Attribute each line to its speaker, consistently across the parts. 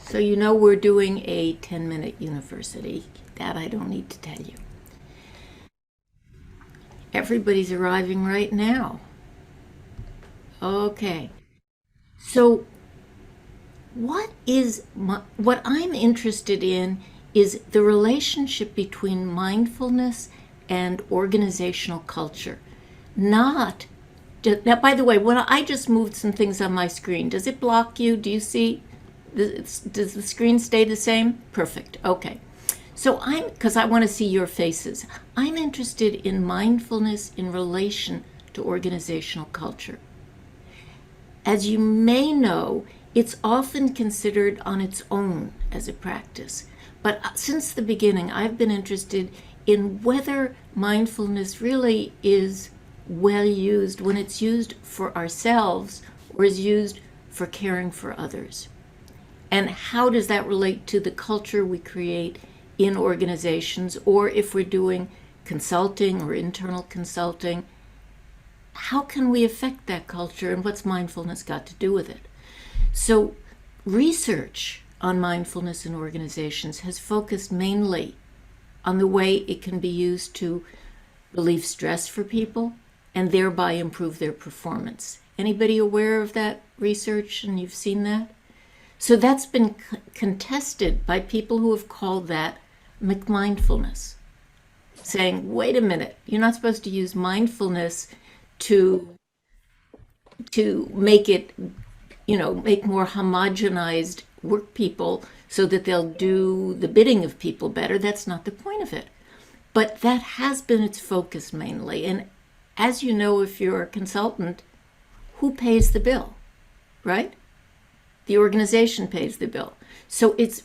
Speaker 1: So you know we're doing a 10-minute university. That I don't need to tell you. Everybody's arriving right now. Okay. So what I'm interested in is the relationship between mindfulness and organizational culture. Not now, by the way, when I just moved some things on my screen, does it block you? Do you see? Does the screen stay the same? Perfect. Okay. So because I want to see your faces, I'm interested in mindfulness in relation to organizational culture. As you may know, it's often considered on its own as a practice. But since the beginning, I've been interested in whether mindfulness really is well used when it's used for ourselves or is used for caring for others. And how does that relate to the culture we create in organizations, or if we're doing consulting or internal consulting, how can we affect that culture and what's mindfulness got to do with it? So research on mindfulness in organizations has focused mainly on the way it can be used to relieve stress for people and thereby improve their performance. Anybody aware of that research and you've seen that? So that's been contested by people who have called that McMindfulness, saying, wait a minute, you're not supposed to use mindfulness to make it, make more homogenized work people so that they'll do the bidding of people better. That's not the point of it. But that has been its focus mainly. And as you know, if you're a consultant, who pays the bill, right? The organization pays the bill. So it's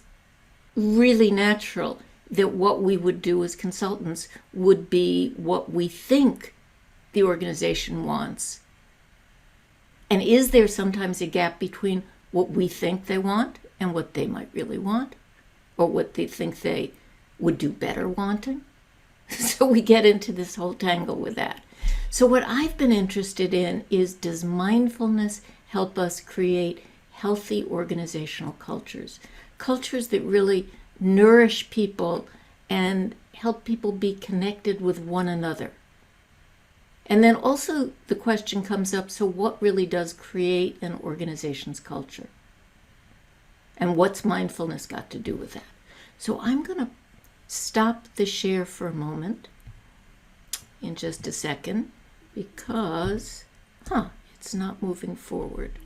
Speaker 1: really natural that what we would do as consultants would be what we think the organization wants. And is there sometimes a gap between what we think they want and what they might really want, or what they think they would do better wanting? So we get into this whole tangle with that. So what I've been interested in is, does mindfulness help us create healthy organizational cultures that really nourish people and help people be connected with one another? And then also the question comes up, so what really does create an organization's culture? And what's mindfulness got to do with that? So I'm going to stop the share for a moment in just a second because, it's not moving forward.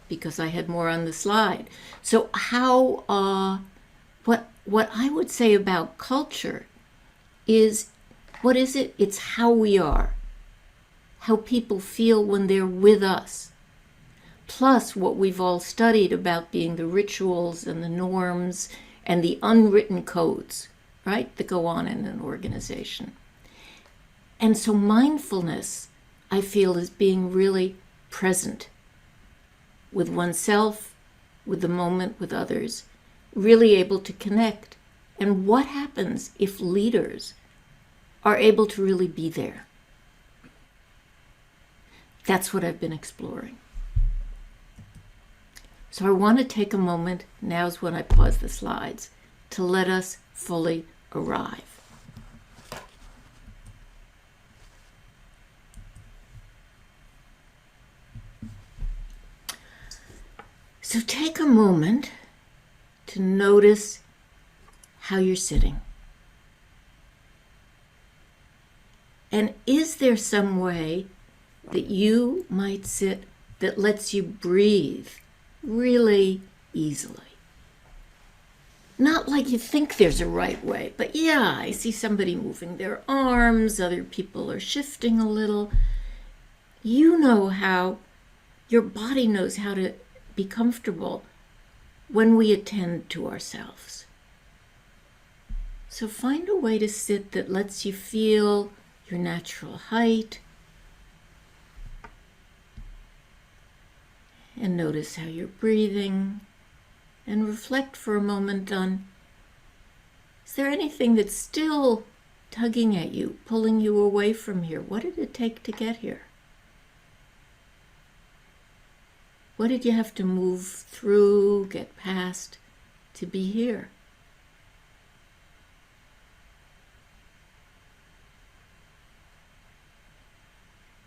Speaker 1: Because I had more on the slide. So what I would say about culture is, what is it? It's how we are, how people feel when they're with us, plus what we've all studied about being the rituals and the norms and the unwritten codes, right, that go on in an organization. And so mindfulness, I feel, is being really present with oneself, with the moment, with others, really able to connect. And what happens if leaders are able to really be there? That's what I've been exploring. So I want to take a moment, now's when I pause the slides, to let us fully arrive. So take a moment to notice how you're sitting. And is there some way that you might sit that lets you breathe really easily? Not like you think there's a right way, but yeah, I see somebody moving their arms, other people are shifting a little. You know how, your body knows how to be comfortable when we attend to ourselves. So find a way to sit that lets you feel your natural height, and notice how you're breathing, and reflect for a moment on, is there anything that's still tugging at you, pulling you away from here? What did it take to get here? What did you have to move through, get past, to be here?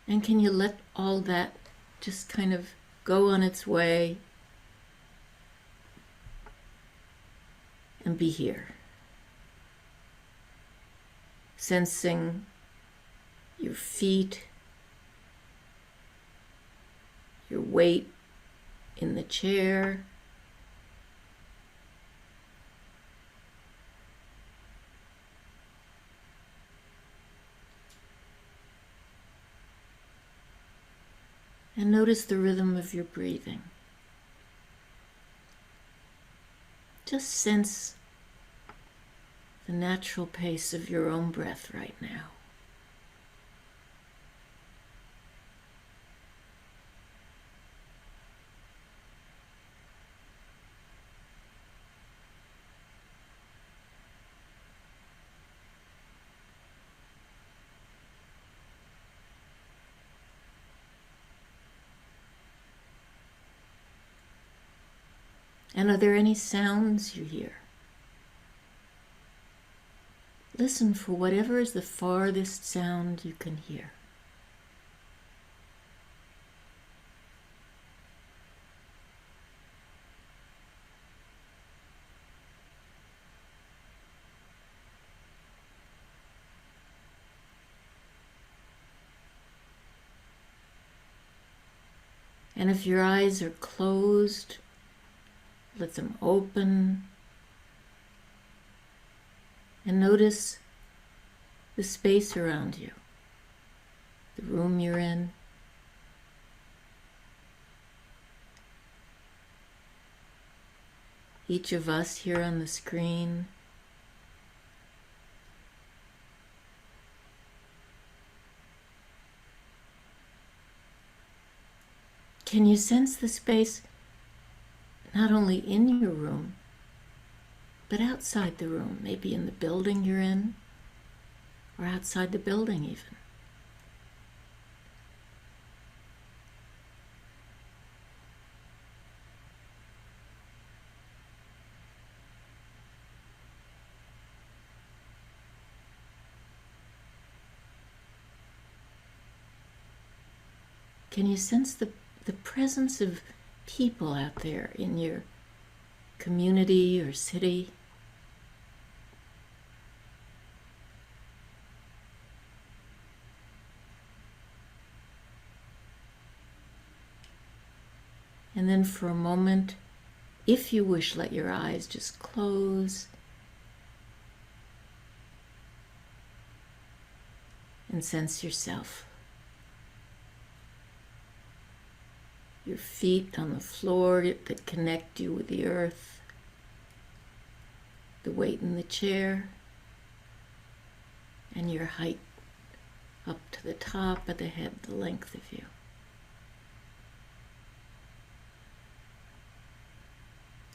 Speaker 1: And can you let all that just kind of go on its way and be here? Sensing your feet, your weight in the chair, and notice the rhythm of your breathing. Just sense the natural pace of your own breath right now. And are there any sounds you hear? Listen for whatever is the farthest sound you can hear. And if your eyes are closed, let them open and notice the space around you, the room you're in. Each of us here on the screen. Can you sense the space not only in your room, but outside the room, maybe in the building you're in, or outside the building even? Can you sense the presence of people out there in your community or city? And then for a moment, if you wish, let your eyes just close and sense yourself. Your feet on the floor that connect you with the earth, the weight in the chair, and your height up to the top of the head, the length of you.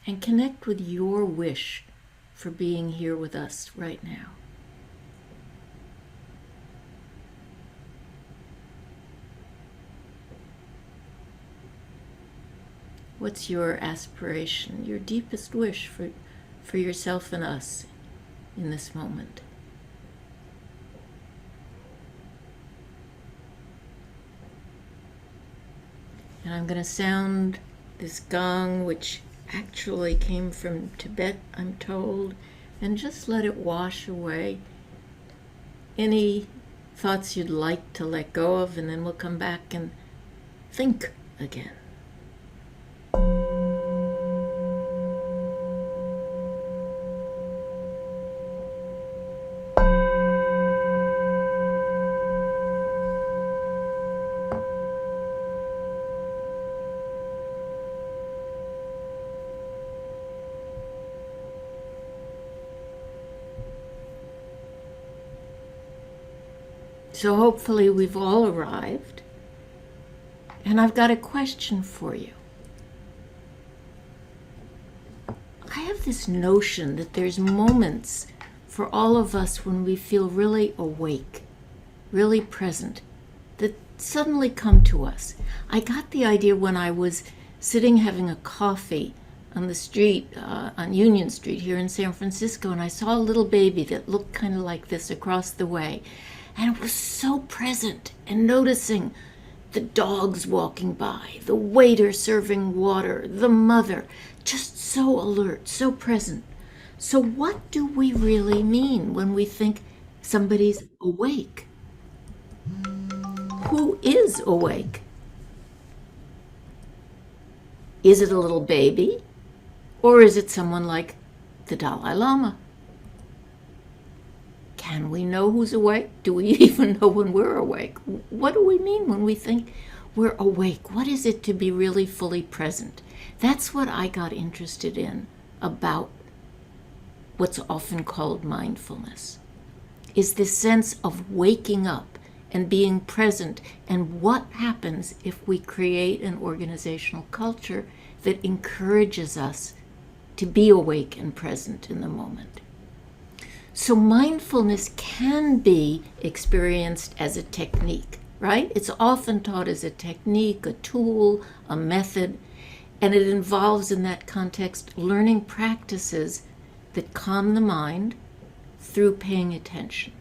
Speaker 1: And connect with your wish for being here with us right now. What's your aspiration, your deepest wish for yourself and us in this moment? And I'm going to sound this gong, which actually came from Tibet, I'm told, and just let it wash away any thoughts you'd like to let go of, and then we'll come back and think again. So hopefully we've all arrived, and I've got a question for you. I have this notion that there's moments for all of us when we feel really awake, really present, that suddenly come to us. I got the idea when I was sitting having a coffee on the street, on Union Street here in San Francisco, and I saw a little baby that looked kind of like this across the way. And it was so present and noticing the dogs walking by, the waiter serving water, the mother, just so alert, so present. So what do we really mean when we think somebody's awake? Who is awake? Is it a little baby? Or is it someone like the Dalai Lama? Can we know who's awake? Do we even know when we're awake? What do we mean when we think we're awake? What is it to be really fully present? That's what I got interested in about what's often called mindfulness, is this sense of waking up and being present, and what happens if we create an organizational culture that encourages us to be awake and present in the moment. So mindfulness can be experienced as a technique, right? It's often taught as a technique, a tool, a method, and it involves in that context learning practices that calm the mind through paying attention.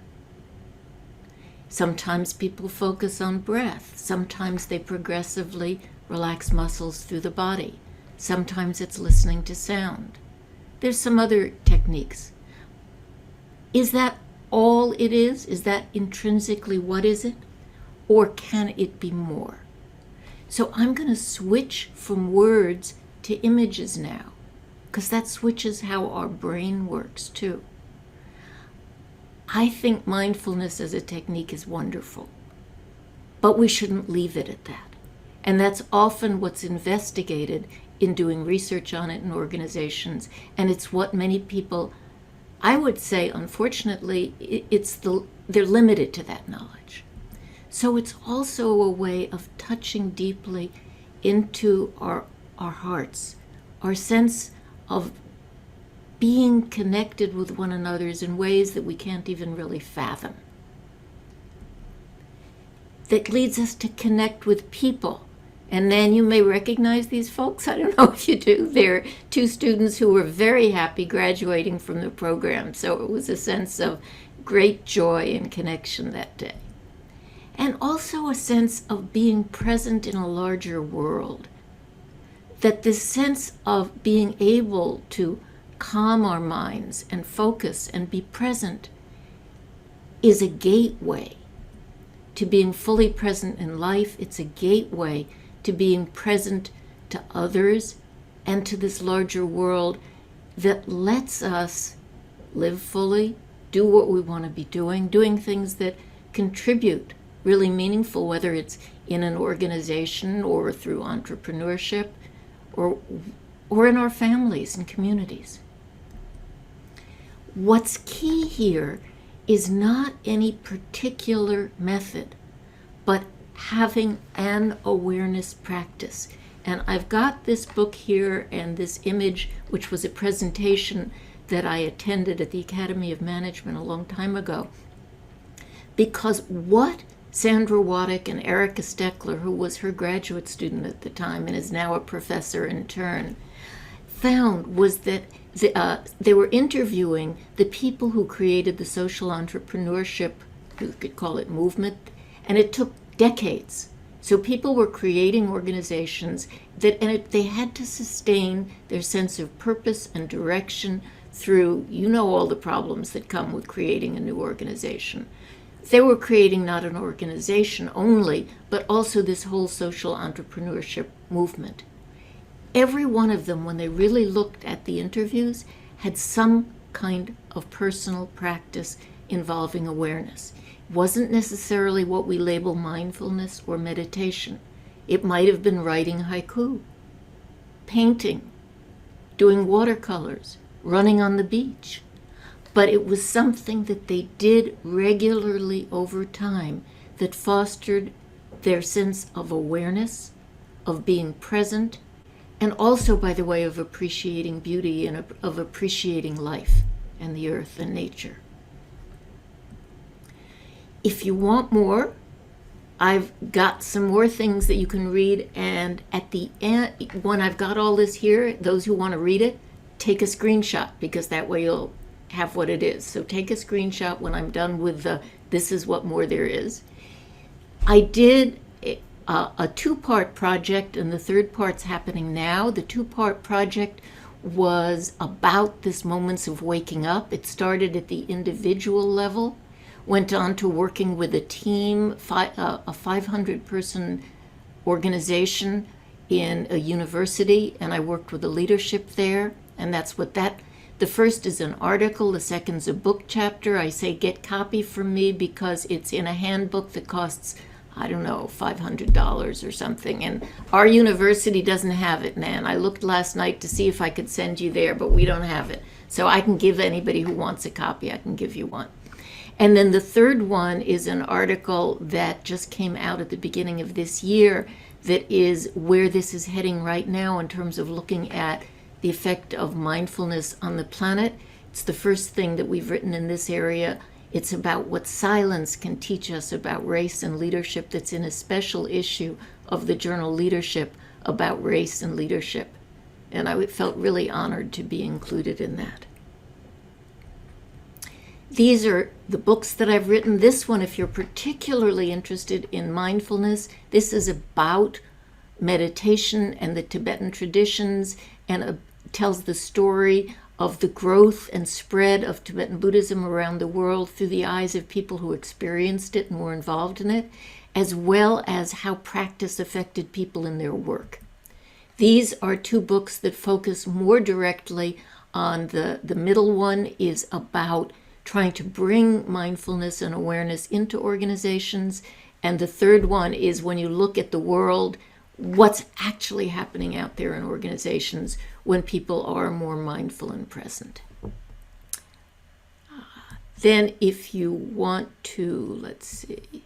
Speaker 1: Sometimes people focus on breath. Sometimes they progressively relax muscles through the body. Sometimes it's listening to sound. There's some other techniques. Is that all it is? Is that intrinsically what is it? Or can it be more? So I'm going to switch from words to images now, because that switches how our brain works too. I think mindfulness as a technique is wonderful, but we shouldn't leave it at that. And that's often what's investigated in doing research on it in organizations, and it's what many people, I would say, unfortunately, they're limited to that knowledge. So it's also a way of touching deeply into our hearts, our sense of being connected with one another in ways that we can't even really fathom. That leads us to connect with people. And then you may recognize these folks. I don't know if you do. They're two students who were very happy graduating from the program. So it was a sense of great joy and connection that day. And also a sense of being present in a larger world. That this sense of being able to calm our minds and focus and be present is a gateway to being fully present in life. It's a gateway to being present to others and to this larger world that lets us live fully, do what we want to be doing things that contribute really meaningful, whether it's in an organization or through entrepreneurship or in our families and communities. What's key here is not any particular method, but having an awareness practice. And I've got this book here and this image, which was a presentation that I attended at the Academy of Management a long time ago. Because what Sandra Waddick and Erica Steckler, who was her graduate student at the time and is now a professor in turn, found was that they were interviewing the people who created the social entrepreneurship, you could call it movement, and it took decades. So people were creating organizations they had to sustain their sense of purpose and direction through, all the problems that come with creating a new organization. They were creating not an organization only, but also this whole social entrepreneurship movement. Every one of them, when they really looked at the interviews, had some kind of personal practice involving awareness. It wasn't necessarily what we label mindfulness or meditation. It might have been writing haiku, painting, doing watercolors, running on the beach. But it was something that they did regularly over time that fostered their sense of awareness, of being present, and also, by the way, of appreciating beauty and of appreciating life and the earth and nature. If you want more, I've got some more things that you can read, and at the end, when I've got all this here, those who want to read it, take a screenshot, because that way you'll have what it is. So take a screenshot when I'm done with the "this is what more there is." I did a two-part project, and the third part's happening now. The two-part project was about this moments of waking up. It started at the individual level, went on to working with a team, a 500-person organization in a university, and I worked with the leadership there, and that's what that. The first is an article, the second's a book chapter. I say get copy from me because it's in a handbook that costs, I don't know, $500 or something. And our university doesn't have it, Nan. I looked last night to see if I could send you there, but we don't have it. So I can give anybody who wants a copy, I can give you one. And then the third one is an article that just came out at the beginning of this year that is where this is heading right now in terms of looking at the effect of mindfulness on the planet. It's the first thing that we've written in this area. It's about what silence can teach us about race and leadership. That's in a special issue of the journal Leadership about race and leadership. And I felt really honored to be included in that. These are the books that I've written. This one, if you're particularly interested in mindfulness, this is about meditation and the Tibetan traditions, and tells the story of the growth and spread of Tibetan Buddhism around the world through the eyes of people who experienced it and were involved in it, as well as how practice affected people in their work. These are two books that focus more directly on the middle one is about trying to bring mindfulness and awareness into organizations, and the third one is when you look at the world, what's actually happening out there in organizations when people are more mindful and present. Then if you want to, let's see,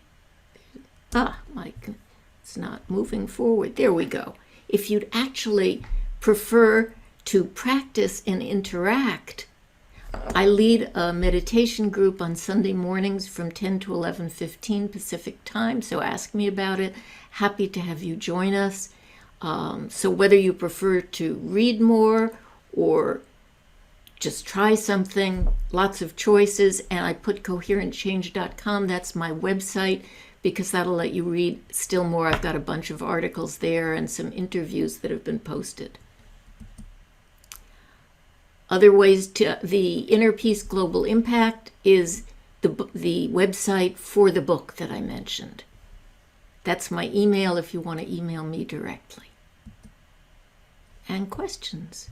Speaker 1: it's not moving forward. There we go. If you'd actually prefer to practice and interact, I lead a meditation group on Sunday mornings from 10 to 11:15 Pacific time, so ask me about it. Happy to have you join us. So whether you prefer to read more or just try something, lots of choices, and I put coherentchange.com, that's my website, because that'll let you read still more. I've got a bunch of articles there and some interviews that have been posted. Other ways to, the Inner Peace Global Impact is the website for the book that I mentioned. That's my email if you want to email me directly. And questions?